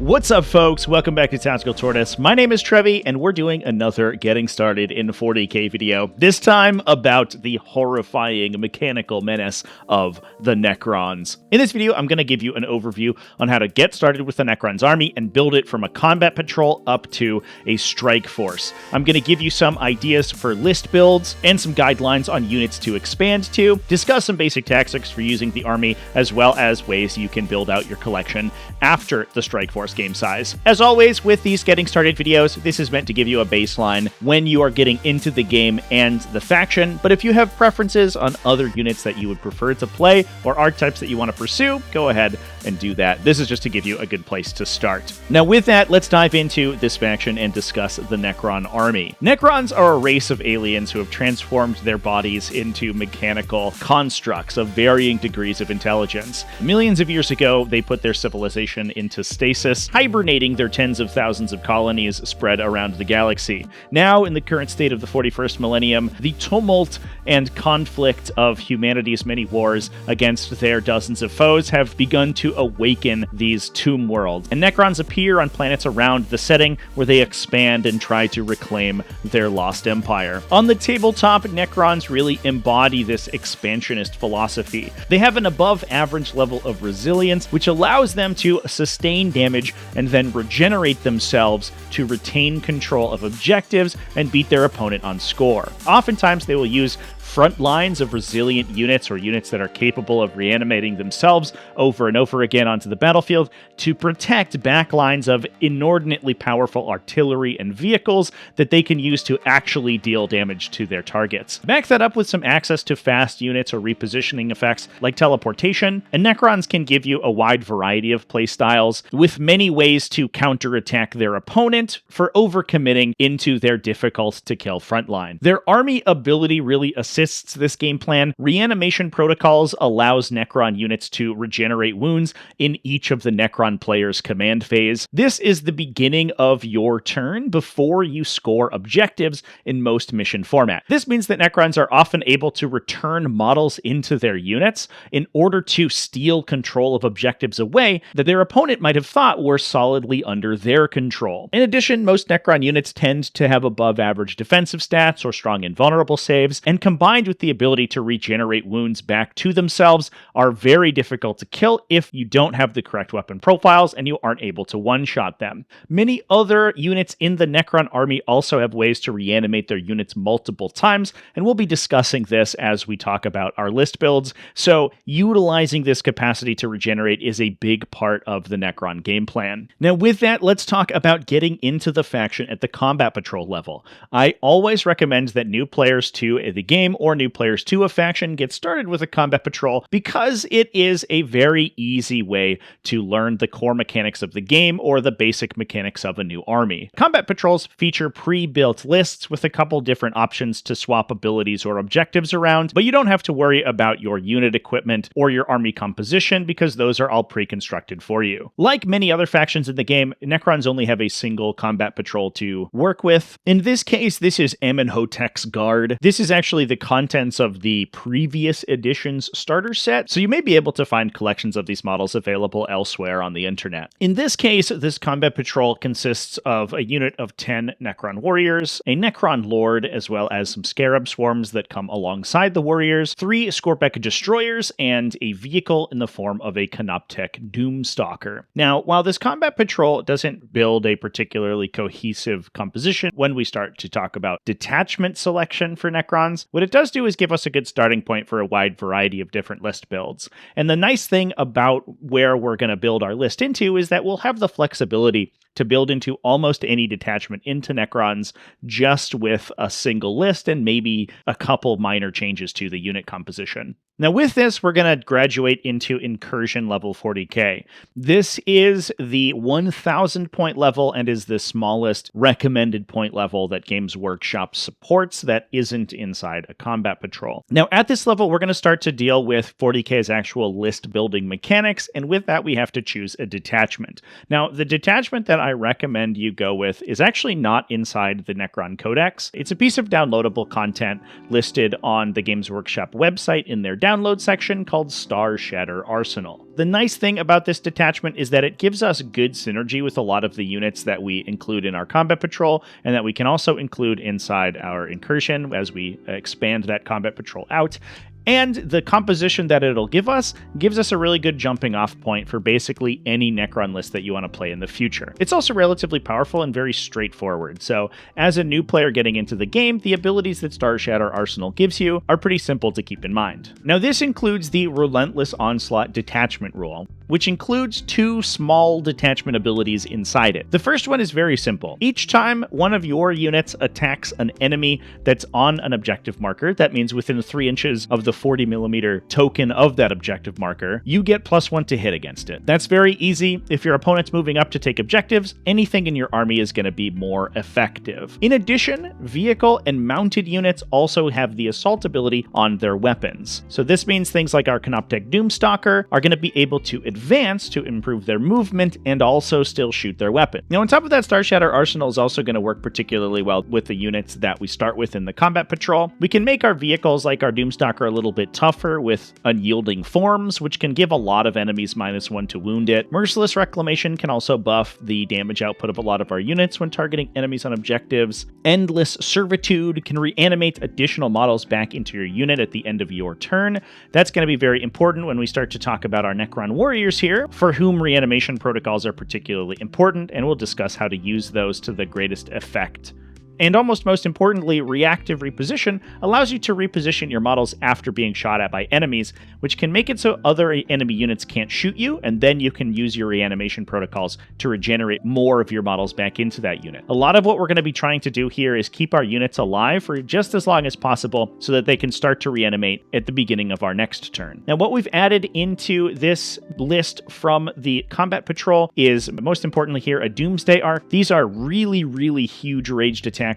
What's up, folks? Welcome back to TacticalTortoise. My name is Trevi, and we're doing another Getting Started in 40k video, this time about the horrifying mechanical menace of the Necrons. In this video, I'm going to give you an overview on how to get started with the Necrons army and build it from a combat patrol up to a strike force. I'm going to give you some ideas for list builds and some guidelines on units to expand to, discuss some basic tactics for using the army, as well as ways you can build out your collection after the strike force game size. As always, with these getting started videos, this is meant to give you a baseline when you are getting into the game and the faction, but if you have preferences on other units that you would prefer to play or archetypes that you want to pursue, go ahead and do that. This is just to give you a good place to start. Now with that, let's dive into this faction and discuss the Necron army. Necrons are a race of aliens who have transformed their bodies into mechanical constructs of varying degrees of intelligence. Millions of years ago, they put their civilization into stasis, hibernating their tens of thousands of colonies spread around the galaxy. Now, in the current state of the 41st millennium, the tumult and conflict of humanity's many wars against their dozens of foes have begun to awaken these tomb worlds, and Necrons appear on planets around the setting where they expand and try to reclaim their lost empire. On the tabletop, Necrons really embody this expansionist philosophy. They have an above-average level of resilience, which allows them to sustain damage and then regenerate themselves to retain control of objectives and beat their opponent on score. Oftentimes, they will use front lines of resilient units or units that are capable of reanimating themselves over and over again onto the battlefield to protect back lines of inordinately powerful artillery and vehicles that they can use to actually deal damage to their targets. Back that up with some access to fast units or repositioning effects like teleportation, and Necrons can give you a wide variety of playstyles with many ways to counterattack their opponent for overcommitting into their difficult-to-kill frontline. Their army ability really assists this game plan. Reanimation protocols allows Necron units to regenerate wounds in each of the Necron player's command phase. This is the beginning of your turn before you score objectives in most mission format. This means that Necrons are often able to return models into their units in order to steal control of objectives away that their opponent might have thought were solidly under their control. In addition, most Necron units tend to have above average defensive stats or strong invulnerable saves, and combined with the ability to regenerate wounds back to themselves are very difficult to kill if you don't have the correct weapon profiles and you aren't able to one-shot them. Many other units in the Necron army also have ways to reanimate their units multiple times, and we'll be discussing this as we talk about our list builds, so utilizing this capacity to regenerate is a big part of the Necron game plan. Now with that, let's talk about getting into the faction at the combat patrol level. I always recommend that new players to the game or new players to a faction get started with a combat patrol because it is a very easy way to learn the core mechanics of the game or the basic mechanics of a new army. Combat patrols feature pre-built lists with a couple different options to swap abilities or objectives around, but you don't have to worry about your unit equipment or your army composition because those are all pre-constructed for you. Like many other factions in the game, Necrons only have a single combat patrol to work with. In this case, this is Amenhotep's Guard. This is actually the contents of the previous edition's starter set, so you may be able to find collections of these models available elsewhere on the internet. In this case, this combat patrol consists of a unit of 10 Necron warriors, a Necron lord, as well as some scarab swarms that come alongside the warriors, 3 Scorpek destroyers, and a vehicle in the form of a Canoptek Doomstalker. Now, while this combat patrol doesn't build a particularly cohesive composition when we start to talk about detachment selection for Necrons, what it does do is give us a good starting point for a wide variety of different list builds. And the nice thing about where we're going to build our list into is that we'll have the flexibility to build into almost any detachment into Necrons just with a single list and maybe a couple minor changes to the unit composition. Now with this, we're going to graduate into Incursion level 40k. This is the 1,000 point level and is the smallest recommended point level that Games Workshop supports that isn't inside a combat patrol. Now at this level, we're going to start to deal with 40k's actual list building mechanics, and with that we have to choose a detachment. Now the detachment that I recommend you go with is actually not inside the Necron Codex. It's a piece of downloadable content listed on the Games Workshop website in their download section called Star Shatter Arsenal. The nice thing about this detachment is that it gives us good synergy with a lot of the units that we include in our combat patrol, and that we can also include inside our incursion as we expand that combat patrol out. And the composition that it'll give us gives us a really good jumping off point for basically any Necron list that you want to play in the future. It's also relatively powerful and very straightforward, so as a new player getting into the game, the abilities that Star Shatter Arsenal gives you are pretty simple to keep in mind. Now this includes the Relentless Onslaught detachment rule, which includes 2 small detachment abilities inside it. The first one is very simple. Each time one of your units attacks an enemy that's on an objective marker, that means within 3 inches of the 40mm token of that objective marker, you get +1 to hit against it. That's very easy. If your opponent's moving up to take objectives, anything in your army is going to be more effective. In addition, vehicle and mounted units also have the assault ability on their weapons. So this means things like our Canoptek Doomstalker are going to be able to advance to improve their movement and also still shoot their weapon. Now on top of that, Star Shatter Arsenal is also going to work particularly well with the units that we start with in the combat patrol. We can make our vehicles like our Doomstalker a little bit tougher with unyielding forms, which can give a lot of enemies -1 to wound it. Merciless Reclamation can also buff the damage output of a lot of our units when targeting enemies on objectives. Endless Servitude can reanimate additional models back into your unit at the end of your turn. That's going to be very important when we start to talk about our Necron warriors here, for whom reanimation protocols are particularly important, and we'll discuss how to use those to the greatest effect. And almost most importantly, reactive reposition allows you to reposition your models after being shot at by enemies, which can make it so other enemy units can't shoot you, and then you can use your reanimation protocols to regenerate more of your models back into that unit. A lot of what we're going to be trying to do here is keep our units alive for just as long as possible so that they can start to reanimate at the beginning of our next turn. Now, what we've added into this list from the combat patrol is, most importantly here, a Doomsday Arc. These are really, really huge raged attackers,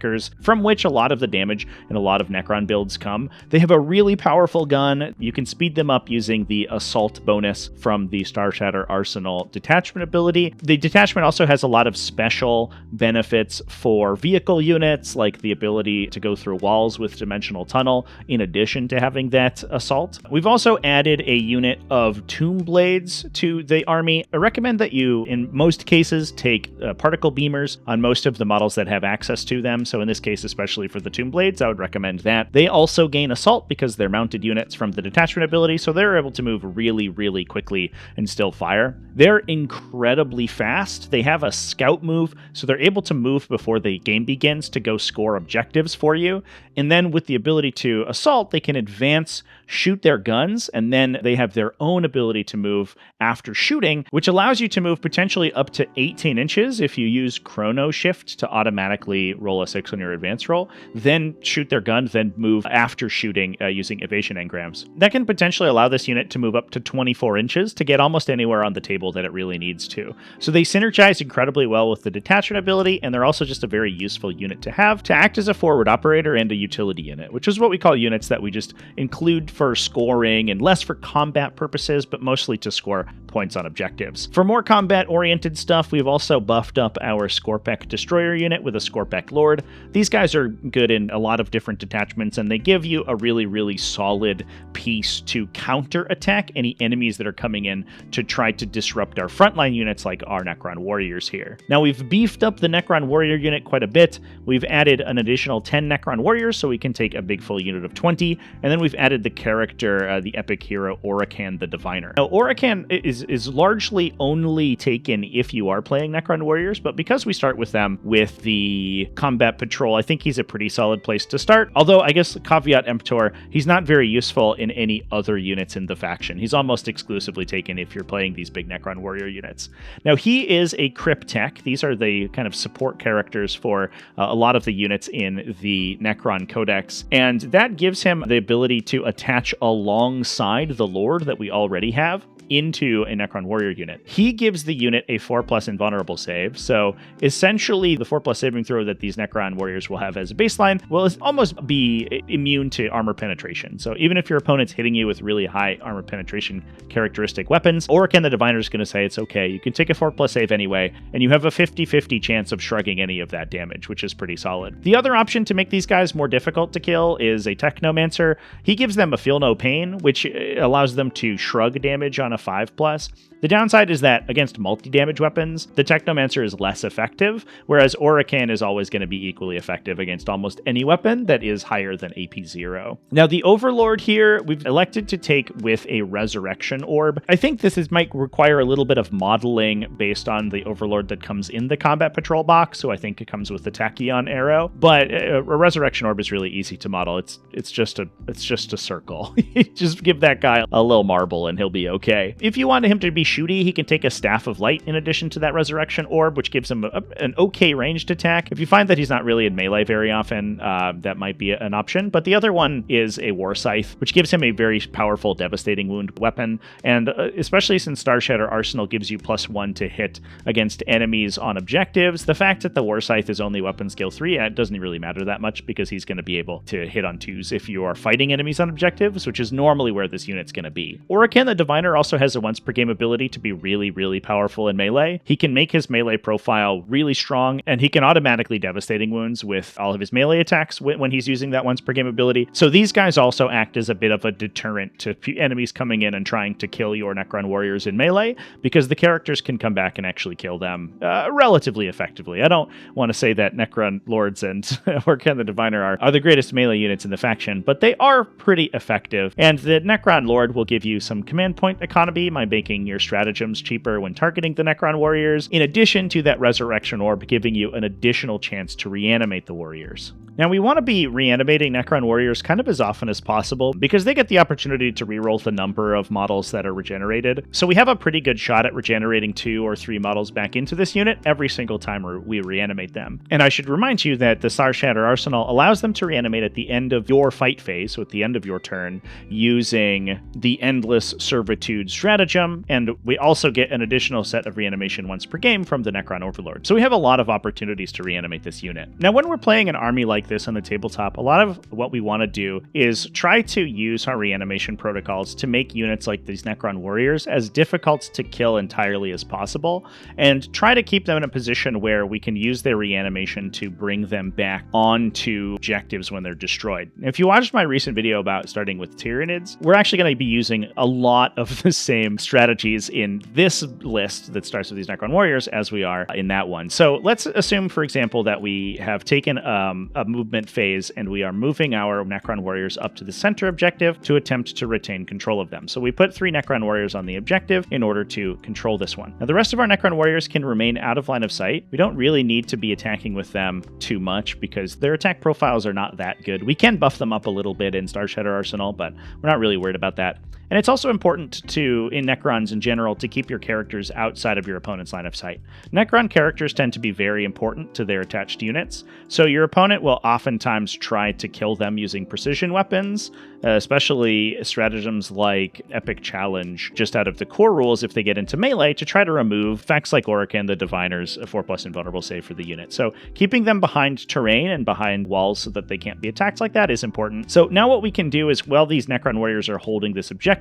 from which a lot of the damage and a lot of Necron builds come. They have a really powerful gun. You can speed them up using the assault bonus from the Star Shatter Arsenal detachment ability. The detachment also has a lot of special benefits for vehicle units, like the ability to go through walls with Dimensional Tunnel, in addition to having that assault. We've also added a unit of Tomb Blades to the army. I recommend that you, in most cases, take particle beamers on most of the models that have access to them. So in this case, especially for the Tomb Blades, I would recommend that. They also gain assault because they're mounted units from the detachment ability, so they're able to move really, really quickly and still fire. They're incredibly fast. They have a scout move, so they're able to move before the game begins to go score objectives for you. And then with the ability to assault, they can advance, shoot their guns, and then they have their own ability to move after shooting, which allows you to move potentially up to 18 inches if you use Chrono Shift to automatically roll a 6 on your advance roll, then shoot their gun, then move after shooting using evasion engrams. That can potentially allow this unit to move up to 24 inches to get almost anywhere on the table that it really needs to. So they synergize incredibly well with the detachment ability, and they're also just a very useful unit to have to act as a forward operator and a utility unit, which is what we call units that we just include for scoring and less for combat purposes, but mostly to score points on objectives. For more combat-oriented stuff, we've also buffed up our Skorpek Destroyer unit with a Skorpek Lord. These guys are good in a lot of different detachments, and they give you a really, really solid piece to counter-attack any enemies that are coming in to try to disrupt our frontline units like our Necron Warriors here. Now, we've beefed up the Necron Warrior unit quite a bit. We've added an additional 10 Necron Warriors, so we can take a big full unit of 20, and then we've added the character, the epic hero Orakan the Diviner. Now, Orakan is largely only taken if you are playing Necron Warriors, but because we start with them with the combat patrol, I think he's a pretty solid place to start. Although, I guess, caveat emptor, he's not very useful in any other units in the faction. He's almost exclusively taken if you're playing these big Necron Warrior units. Now, he is a Cryptek. These are the kind of support characters for a lot of the units in the Necron Codex, and that gives him the ability to attach alongside the Lord that we already have. into a Necron warrior unit. He gives the unit a 4+ invulnerable save, so essentially the 4+ saving throw that these Necron warriors will have as a baseline will almost be immune to armor penetration. So even if your opponent's hitting you with really high armor penetration characteristic weapons, Orokin the Diviner is going to say it's okay, you can take a 4+ save anyway, and you have a 50-50 chance of shrugging any of that damage, which is pretty solid. The other option to make these guys more difficult to kill is a Technomancer. He gives them a Feel No Pain, which allows them to shrug damage on a 5+. The downside is that against multi-damage weapons, the Technomancer is less effective, whereas Orokin is always going to be equally effective against almost any weapon that is higher than AP 0. Now, the Overlord here, we've elected to take with a Resurrection Orb. I think this might require a little bit of modeling based on the Overlord that comes in the Combat Patrol box, so I think it comes with the Tachyon Arrow, but a Resurrection Orb is really easy to model. It's just a circle. Just give that guy a little marble and he'll be okay. If you want him to be shooty, he can take a Staff of Light in addition to that Resurrection Orb, which gives him an okay ranged attack. If you find that he's not really in melee very often, that might be an option. But the other one is a War Scythe, which gives him a very powerful Devastating Wound weapon, and especially since Starshatter Arsenal gives you +1 to hit against enemies on objectives, the fact that the War Scythe is only weapon skill 3, it doesn't really matter that much because he's going to be able to hit on 2s if you are fighting enemies on objectives, which is normally where this unit's going to be. Orokin the Diviner also has a once per game ability to be really, really powerful in melee. He can make his melee profile really strong, and he can automatically Devastating Wounds with all of his melee attacks when he's using that once per game ability. So these guys also act as a bit of a deterrent to enemies coming in and trying to kill your Necron warriors in melee, because the characters can come back and actually kill them relatively effectively. I don't want to say that Necron Lords and Orokin the Diviner are the greatest melee units in the faction, but they are pretty effective, and the Necron Lord will give you some command point economy by making your stratagems cheaper when targeting the Necron warriors, in addition to that Resurrection Orb giving you an additional chance to reanimate the warriors. Now, we want to be reanimating Necron warriors kind of as often as possible because they get the opportunity to reroll the number of models that are regenerated. So we have a pretty good shot at regenerating 2 or 3 models back into this unit every single time we reanimate them. And I should remind you that the Starshatter Arsenal allows them to reanimate at the end of your fight phase, so at the end of your turn, using the Endless Servitude stratagem, and we also get an additional set of reanimation once per game from the Necron Overlord. So we have a lot of opportunities to reanimate this unit. Now, when we're playing an army like this on the tabletop, a lot of what we want to do is try to use our reanimation protocols to make units like these Necron warriors as difficult to kill entirely as possible, and try to keep them in a position where we can use their reanimation to bring them back onto objectives when they're destroyed. If you watched my recent video about starting with Tyranids, we're actually going to be using a lot of the same strategies in this list that starts with these Necron warriors as we are in that one. So let's assume, for example, that we have taken a movement phase and we are moving our Necron warriors up to the center objective to attempt to retain control of them. So we put 3 Necron warriors on the objective in order to control this one. Now, the rest of our Necron warriors can remain out of line of sight. We don't really need to be attacking with them too much because their attack profiles are not that good. We can buff them up a little bit in Starshatter Arsenal, but we're not really worried about that. And it's also important in Necrons in general, to keep your characters outside of your opponent's line of sight. Necron characters tend to be very important to their attached units, so your opponent will oftentimes try to kill them using precision weapons, especially stratagems like Epic Challenge, just out of the core rules if they get into melee, to try to remove facts like Orokin the Diviner's 4+ invulnerable save for the unit. So keeping them behind terrain and behind walls so that they can't be attacked like that is important. So now what we can do is, while these Necron warriors are holding this objective,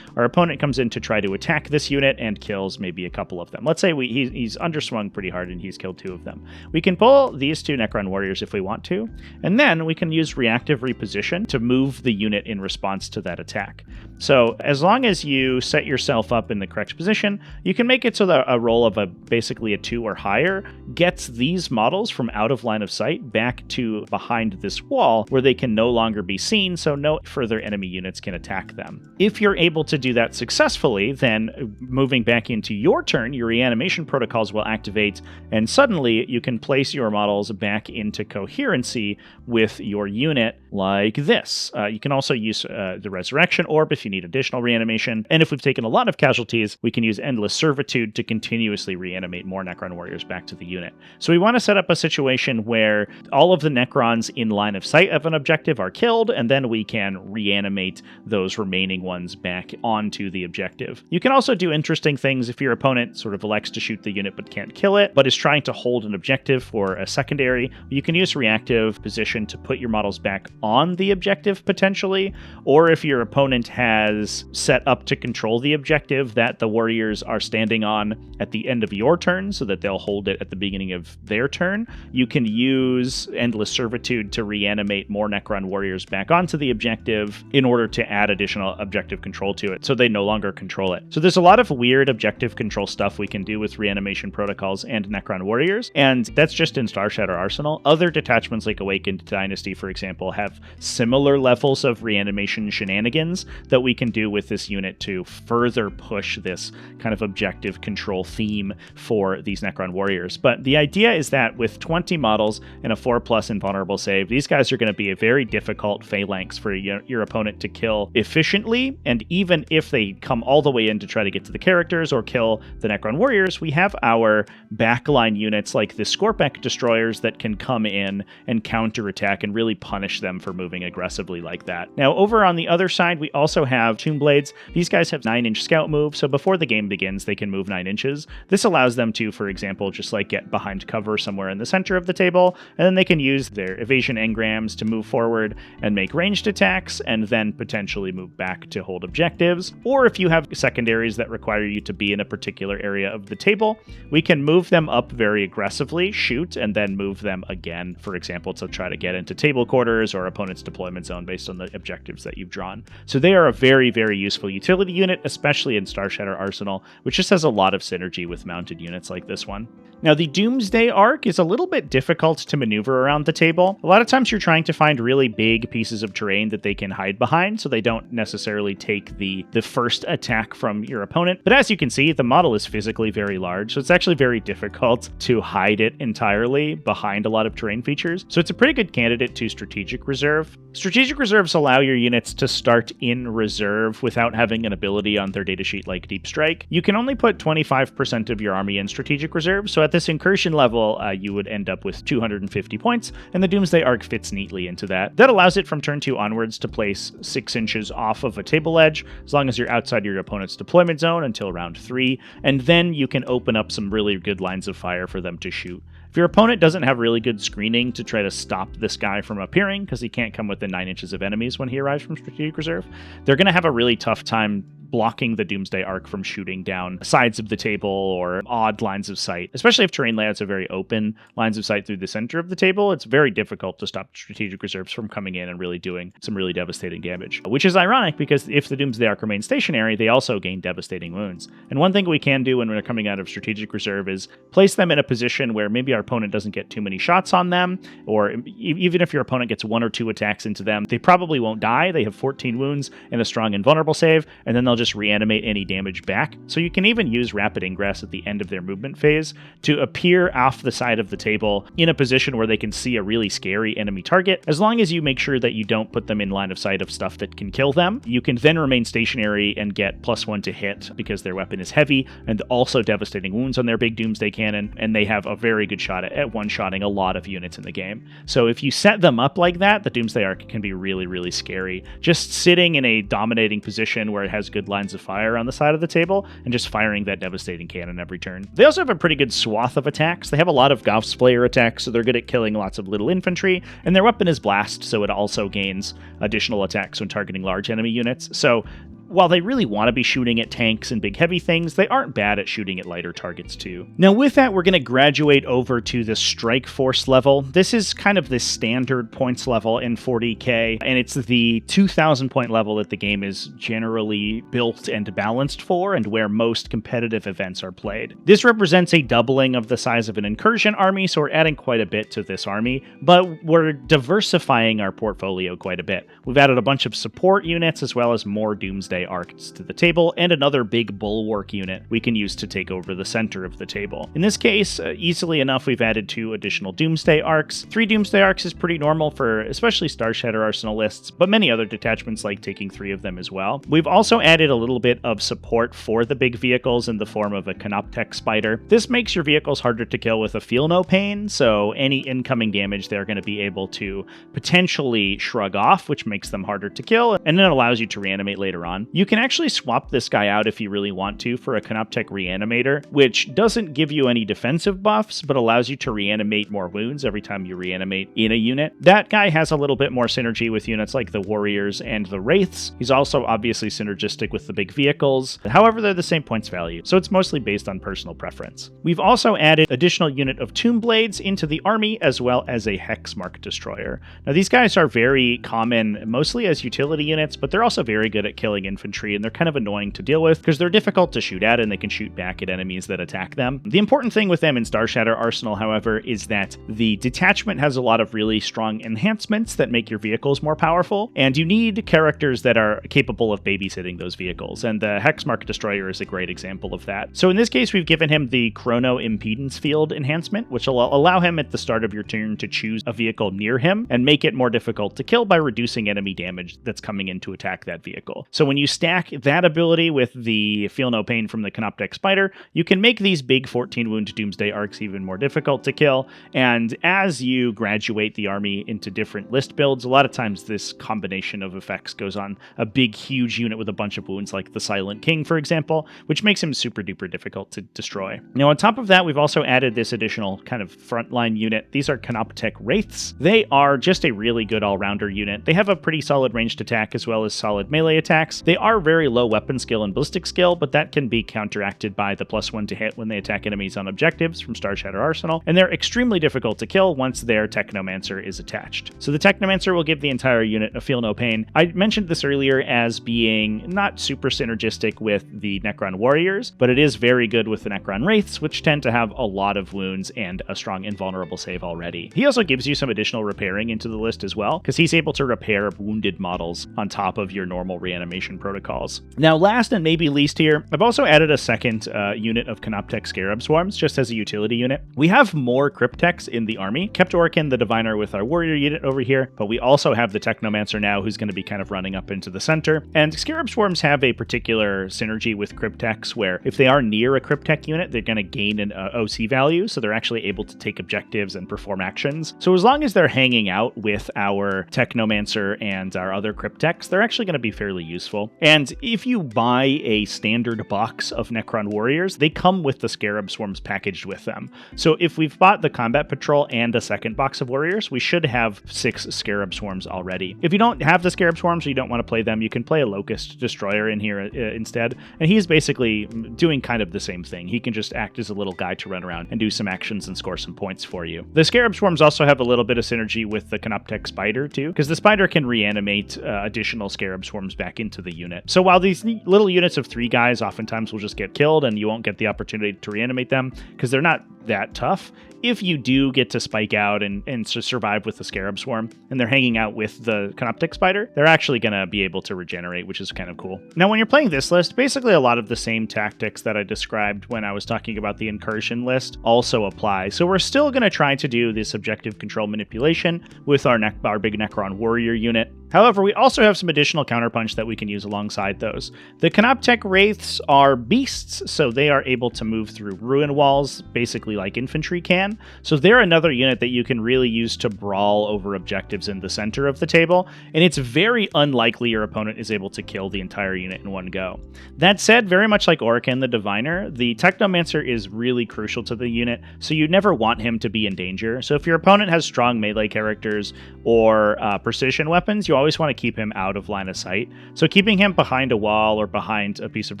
our opponent comes in to try to attack this unit and kills maybe a couple of them. Let's say he's underswung pretty hard and he's killed 2 of them. We can pull these 2 Necron warriors if we want to, and then we can use reactive reposition to move the unit in response to that attack. So as long as you set yourself up in the correct position, you can make it so that a roll of basically a 2 or higher gets these models from out of line of sight back to behind this wall where they can no longer be seen, so no further enemy units can attack them. If you're able to do that successfully, then moving back into your turn, your reanimation protocols will activate, and suddenly you can place your models back into coherency with your unit like this. You can also use the Resurrection Orb if you need additional reanimation. And if we've taken a lot of casualties, we can use Endless Servitude to continuously reanimate more Necron warriors back to the unit. So we want to set up a situation where all of the Necrons in line of sight of an objective are killed, and then we can reanimate those remaining ones back onto the objective. You can also do interesting things if your opponent sort of elects to shoot the unit but can't kill it, but is trying to hold an objective for a secondary. You can use reactive position to put your models back on the objective potentially, or if your opponent has set up to control the objective that the warriors are standing on at the end of your turn so that they'll hold it at the beginning of their turn, you can use Endless Servitude to reanimate more Necron warriors back onto the objective in order to add additional objective control to it so they no longer control it. So there's a lot of weird objective control stuff we can do with reanimation protocols and Necron warriors, and that's just in Starshatter Arsenal. Other detachments like Awakened Dynasty, for example, have similar levels of reanimation shenanigans that we can do with this unit to further push this kind of objective control theme for these Necron warriors. But the idea is that with 20 models and a 4+ invulnerable save, these guys are going to be a very difficult phalanx for your opponent to kill efficiently, and even if they come all the way in to try to get to the characters or kill the Necron warriors, we have our backline units like the Scorpek destroyers that can come in and counterattack and really punish them for moving aggressively like that. Now, over on the other side, we also have Tomb Blades. These guys have 9-inch scout move, so before the game begins, they can move 9 inches. This allows them to, for example, just like get behind cover somewhere in the center of the table, and then they can use their evasion engrams to move forward and make ranged attacks, and then potentially move back to hold objectives. Or if you have secondaries that require you to be in a particular area of the table, we can move them up very aggressively, shoot, and then move them again, for example, to try to get into table quarters or opponent's deployment zone based on the objectives that you've drawn. So they are a very, very useful utility unit, especially in Starshatter Arsenal, which just has a lot of synergy with mounted units like this one. Now, the Doomsday Arc is a little bit difficult to maneuver around the table. A lot of times you're trying to find really big pieces of terrain that they can hide behind, so they don't necessarily take the first attack from your opponent. But as you can see, the model is physically very large, so it's actually very difficult to hide it entirely behind a lot of terrain features. So it's a pretty good candidate to Strategic Reserve. Strategic Reserves allow your units to start in reserve without having an ability on their datasheet like Deep Strike. You can only put 25% of your army in Strategic Reserve, so at this Incursion level, you would end up with 250 points, and the Doomsday Arc fits neatly into that. That allows it from turn 2 onwards to place 6 inches off of a table edge, as long as you're outside your opponent's deployment zone until round 3, and then you can open up some really good lines of fire for them to shoot. If your opponent doesn't have really good screening to try to stop this guy from appearing, because he can't come within 9 inches of enemies when he arrives from Strategic Reserve, they're going to have a really tough time blocking the Doomsday Arc from shooting down sides of the table or odd lines of sight. Especially if terrain layouts are very open lines of sight through the center of the table, it's very difficult to stop Strategic Reserves from coming in and really doing some really devastating damage. Which is ironic, because if the Doomsday Arc remains stationary, they also gain devastating wounds. And one thing we can do when we're coming out of Strategic Reserve is place them in a position where maybe our opponent doesn't get too many shots on them, or even if your opponent gets 1 or 2 attacks into them, they probably won't die. They have 14 wounds and a strong invulnerable save, and then they'll just reanimate any damage back. So you can even use Rapid Ingress at the end of their movement phase to appear off the side of the table in a position where they can see a really scary enemy target. As long as you make sure that you don't put them in line of sight of stuff that can kill them, you can then remain stationary and get +1 to hit because their weapon is heavy and also devastating wounds on their big Doomsday Cannon, and they have a very good shot at one-shotting a lot of units in the game. So if you set them up like that, the Doomsday Arc can be really, really scary. Just sitting in a dominating position where it has good lines of fire on the side of the table and just firing that devastating cannon every turn. They also have a pretty good swath of attacks. They have a lot of Gauss Flayer attacks, so they're good at killing lots of little infantry, and their weapon is Blast, so it also gains additional attacks when targeting large enemy units. So while they really want to be shooting at tanks and big heavy things, they aren't bad at shooting at lighter targets too. Now with that, we're going to graduate over to the Strike Force level. This is kind of the standard points level in 40k, and it's the 2,000 point level that the game is generally built and balanced for, and where most competitive events are played. This represents a doubling of the size of an Incursion army, so we're adding quite a bit to this army, but we're diversifying our portfolio quite a bit. We've added a bunch of support units as well as more Doomsday Doomsday Arcs to the table, and another big bulwark unit we can use to take over the center of the table. In this case, easily enough, we've added 2 additional Doomsday Arcs. 3 Doomsday Arcs is pretty normal for especially Star Shatter Arsenal lists, but many other detachments like taking 3 of them as well. We've also added a little bit of support for the big vehicles in the form of a Canoptech Spider. This makes your vehicles harder to kill with a Feel No Pain, so any incoming damage they're going to be able to potentially shrug off, which makes them harder to kill, and then allows you to reanimate later on. You can actually swap this guy out if you really want to for a Canoptech Reanimator, which doesn't give you any defensive buffs, but allows you to reanimate more wounds every time you reanimate in a unit. That guy has a little bit more synergy with units like the Warriors and the Wraiths. He's also obviously synergistic with the big vehicles. However, they're the same points value, so it's mostly based on personal preference. We've also added additional unit of Tomb Blades into the army, as well as a Hexmark Destroyer. Now, these guys are very common, mostly as utility units, but they're also very good at killing infantry, and they're kind of annoying to deal with because they're difficult to shoot at, and they can shoot back at enemies that attack them. The important thing with them in Star Shatter Arsenal, however, is that the detachment has a lot of really strong enhancements that make your vehicles more powerful, and you need characters that are capable of babysitting those vehicles, and the Hexmark Destroyer is a great example of that. So in this case, we've given him the Chrono Impedance Field enhancement, which will allow him at the start of your turn to choose a vehicle near him and make it more difficult to kill by reducing enemy damage that's coming in to attack that vehicle. So when you stack that ability with the Feel No Pain from the Canoptech Spider, you can make these big 14 wound Doomsday Arcs even more difficult to kill, and as you graduate the army into different list builds, a lot of times this combination of effects goes on a big, huge unit with a bunch of wounds, like the Silent King, for example, which makes him super duper difficult to destroy. Now, on top of that, we've also added this additional kind of frontline unit. These are Canoptech Wraiths. They are just a really good all-rounder unit. They have a pretty solid ranged attack as well as solid melee attacks. They are very low weapon skill and ballistic skill, but that can be counteracted by the +1 to hit when they attack enemies on objectives from Star Shatter Arsenal, and they're extremely difficult to kill once their Technomancer is attached. So the Technomancer will give the entire unit a Feel No Pain. I mentioned this earlier as being not super synergistic with the Necron Warriors, but it is very good with the Necron Wraiths, which tend to have a lot of wounds and a strong invulnerable save already. He also gives you some additional repairing into the list as well, because he's able to repair wounded models on top of your normal reanimation protocols. Now, last and maybe least here, I've also added a second unit of Canoptech Scarab Swarms, just as a utility unit. We have more Cryptechs in the army. Kept Orkin the Diviner with our Warrior unit over here, but we also have the Technomancer now, who's going to be kind of running up into the center. And Scarab Swarms have a particular synergy with Cryptechs, where if they are near a Cryptech unit, they're going to gain an OC value, so they're actually able to take objectives and perform actions. So as long as they're hanging out with our Technomancer and our other Cryptechs, they're actually going to be fairly useful. And if you buy a standard box of Necron Warriors, they come with the Scarab Swarms packaged with them. So if we've bought the Combat Patrol and a second box of Warriors, we should have 6 Scarab Swarms already. If you don't have the Scarab Swarms or you don't want to play them, you can play a Locust Destroyer in here instead, and he's basically doing kind of the same thing. He can just act as a little guy to run around and do some actions and score some points for you. The Scarab Swarms also have a little bit of synergy with the Canoptech Spider too, because the Spider can reanimate additional Scarab Swarms back into the unit. So while these little units of 3 guys oftentimes will just get killed and you won't get the opportunity to reanimate them because they're not that tough, if you do get to spike out and survive with the Scarab Swarm, and they're hanging out with the Canoptech Spider, they're actually going to be able to regenerate, which is kind of cool. Now, when you're playing this list, basically a lot of the same tactics that I described when I was talking about the Incursion list also apply. So we're still going to try to do this objective control manipulation with our big Necron Warrior unit. However, we also have some additional counterpunch that we can use alongside those. The Canoptech Wraiths are beasts, so they are able to move through ruin walls, basically like infantry can. So they're another unit that you can really use to brawl over objectives in the center of the table, and it's very unlikely your opponent is able to kill the entire unit in one go. That said, very much like Orkin the Diviner, the Technomancer is really crucial to the unit, so you never want him to be in danger. So if your opponent has strong melee characters or precision weapons, you always want to keep him out of line of sight. So keeping him behind a wall or behind a piece of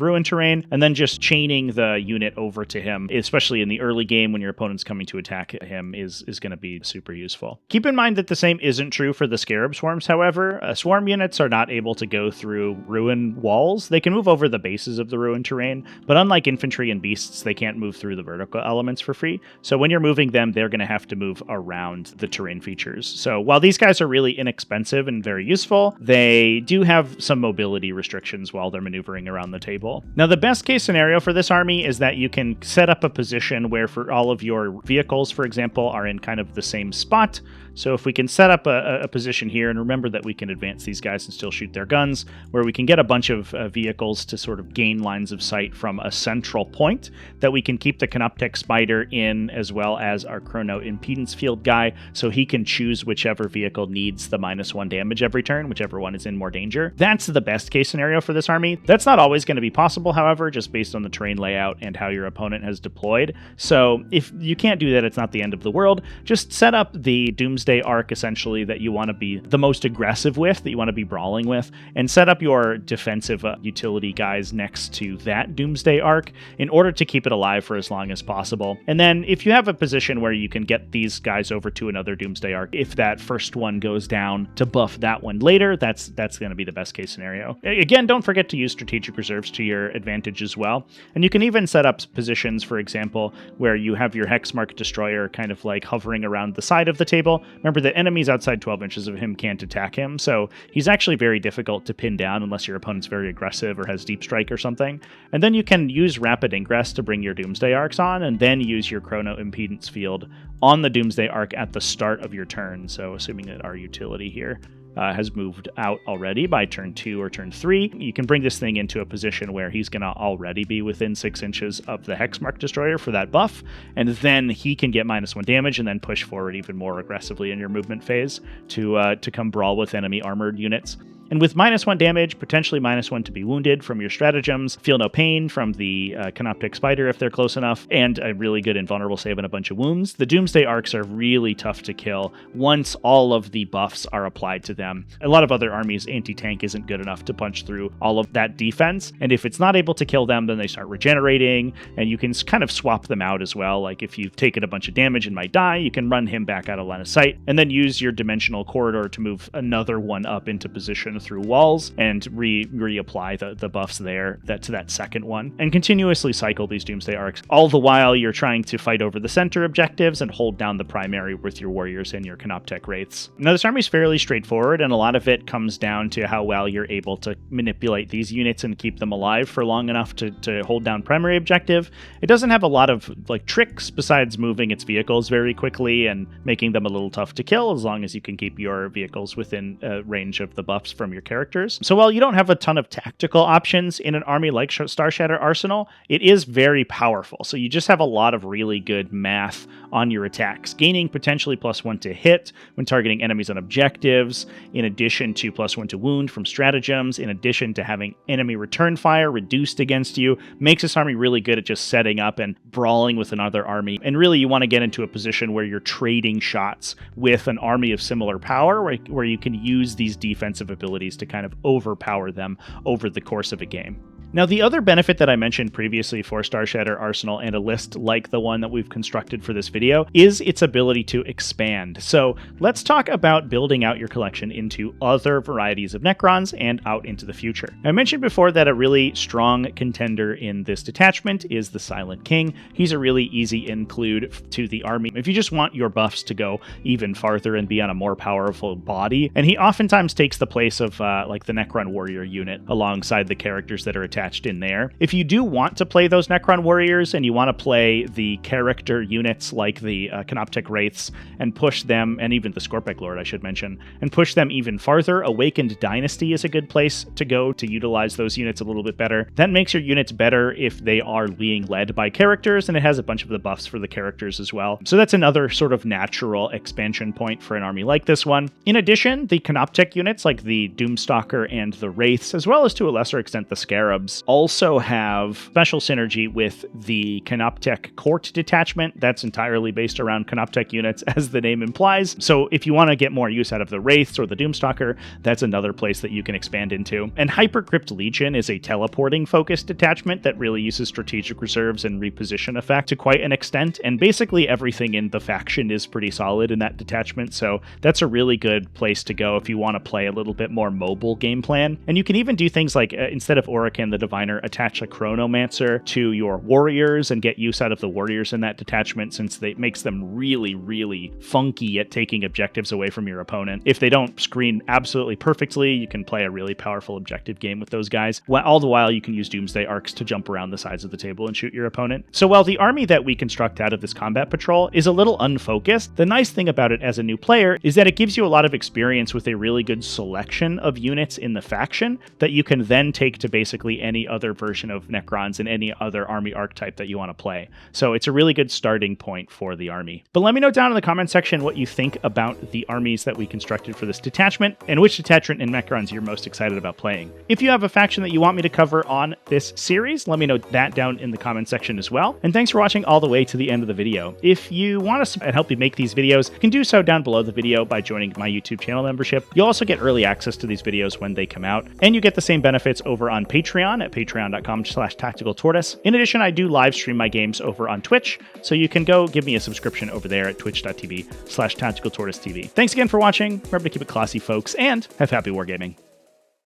ruin terrain, and then just chaining the unit over to him, especially in the early game game when your opponent's coming to attack him is going to be super useful. Keep in mind that the same isn't true for the Scarab Swarms, however. Swarm units are not able to go through ruin walls. They can move over the bases of the ruin terrain, but unlike infantry and beasts, they can't move through the vertical elements for free. So when you're moving them, they're going to have to move around the terrain features. So while these guys are really inexpensive and very useful, they do have some mobility restrictions while they're maneuvering around the table. Now, the best case scenario for this army is that you can set up a position where for all of your vehicles, for example, are in kind of the same spot. So if we can set up a position here, and remember that we can advance these guys and still shoot their guns, where we can get a bunch of vehicles to sort of gain lines of sight from a central point, that we can keep the Canoptech Spider in, as well as our Chrono Impedance Field guy, so he can choose whichever vehicle needs the -1 damage every turn, whichever one is in more danger. That's the best case scenario for this army. That's not always going to be possible, however, just based on the terrain layout and how your opponent has deployed. So if you can't do that, it's not the end of the world. Just set up the Doomsday arc, essentially, that you want to be the most aggressive with, that you want to be brawling with, and set up your defensive utility guys next to that Doomsday arc in order to keep it alive for as long as possible. And then if you have a position where you can get these guys over to another Doomsday arc, if that first one goes down, to buff that one later, that's going to be the best case scenario. Again, don't forget to use strategic reserves to your advantage as well. And you can even set up positions, for example, where you have your Hexmark Destroyer kind of like hovering around the side of the table. Remember that enemies outside 12 inches of him can't attack him, so he's actually very difficult to pin down unless your opponent's very aggressive or has Deep Strike or something. And then you can use Rapid Ingress to bring your Doomsday arcs on, and then use your Chrono Impedance Field on the Doomsday arc at the start of your turn, so assuming that our utility here has moved out already by turn 2 or turn 3, you can bring this thing into a position where he's going to already be within 6 inches of the Hexmark Destroyer for that buff, and then he can get -1 damage and then push forward even more aggressively in your movement phase to come brawl with enemy armored units. And with -1 damage, potentially -1 to be wounded from your stratagems, feel no pain from the Canoptech Spider if they're close enough, and a really good invulnerable save and a bunch of wounds, the Doomsday arcs are really tough to kill once all of the buffs are applied to them. A lot of other armies, anti-tank isn't good enough to punch through all of that defense, and if it's not able to kill them, then they start regenerating, and you can kind of swap them out as well. Like if you've taken a bunch of damage and might die, you can run him back out of line of sight, and then use your Dimensional Corridor to move another one up into position through walls and reapply the buffs there to that second one, and continuously cycle these Doomsday arcs, all the while you're trying to fight over the center objectives and hold down the primary with your warriors and your Canoptech Wraiths. Now, this army is fairly straightforward, and a lot of it comes down to how well you're able to manipulate these units and keep them alive for long enough to hold down primary objective. It doesn't have a lot of like tricks besides moving its vehicles very quickly and making them a little tough to kill, as long as you can keep your vehicles within range of the buffs from your characters. So while you don't have a ton of tactical options in an army like Starshatter Arsenal, it is very powerful. So you just have a lot of really good math on your attacks, gaining potentially +1 to hit when targeting enemies on objectives, in addition to +1 to wound from stratagems, in addition to having enemy return fire reduced against you, makes this army really good at just setting up and brawling with another army. And really, you want to get into a position where you're trading shots with an army of similar power, where you can use these defensive abilities to kind of overpower them over the course of a game. Now, the other benefit that I mentioned previously for Starshatter Arsenal and a list like the one that we've constructed for this video is its ability to expand. So let's talk about building out your collection into other varieties of Necrons and out into the future. I mentioned before that a really strong contender in this detachment is the Silent King. He's a really easy include to the army if you just want your buffs to go even farther and be on a more powerful body. And he oftentimes takes the place of like the Necron Warrior unit alongside the characters that are attached in there. If you do want to play those Necron Warriors and you want to play the character units like the Canoptech Wraiths and push them, and even the Scorpec Lord, I should mention, and push them even farther, Awakened Dynasty is a good place to go to utilize those units a little bit better. That makes your units better if they are being led by characters, and it has a bunch of the buffs for the characters as well. So that's another sort of natural expansion point for an army like this one. In addition, the Canoptech units like the Doomstalker and the Wraiths, as well as to a lesser extent the Scarabs, units also have special synergy with the Canoptek Court detachment. That's entirely based around Canoptek units, as the name implies. So if you want to get more use out of the Wraiths or the Doomstalker, that's another place that you can expand into. And Hypercrypt Legion is a teleporting-focused detachment that really uses strategic reserves and reposition effect to quite an extent, and basically everything in the faction is pretty solid in that detachment, so that's a really good place to go if you want to play a little bit more mobile game plan. And you can even do things like, instead of Orokin the Diviner, attach a Chronomancer to your warriors and get use out of the warriors in that detachment, since it makes them really, really funky at taking objectives away from your opponent. If they don't screen absolutely perfectly, you can play a really powerful objective game with those guys. All the while, you can use Doomsday Arcs to jump around the sides of the table and shoot your opponent. So while the army that we construct out of this combat patrol is a little unfocused, the nice thing about it as a new player is that it gives you a lot of experience with a really good selection of units in the faction that you can then take to basically any other version of Necrons and any other army archetype that you want to play. So it's a really good starting point for the army. But let me know down in the comment section what you think about the armies that we constructed for this detachment, and which detachment in Necrons you're most excited about playing. If you have a faction that you want me to cover on this series, let me know that down in the comment section as well. And thanks for watching all the way to the end of the video. If you want us to help me make these videos, you can do so down below the video by joining my YouTube channel membership. You'll also get early access to these videos when they come out, and you get the same benefits over on Patreon at patreon.com/TacticalTortoise. In addition, I do live stream my games over on Twitch, so you can go give me a subscription over there at twitch.tv/TacticalTortoiseTV. Thanks again for watching. Remember to keep it classy, folks, and have happy wargaming.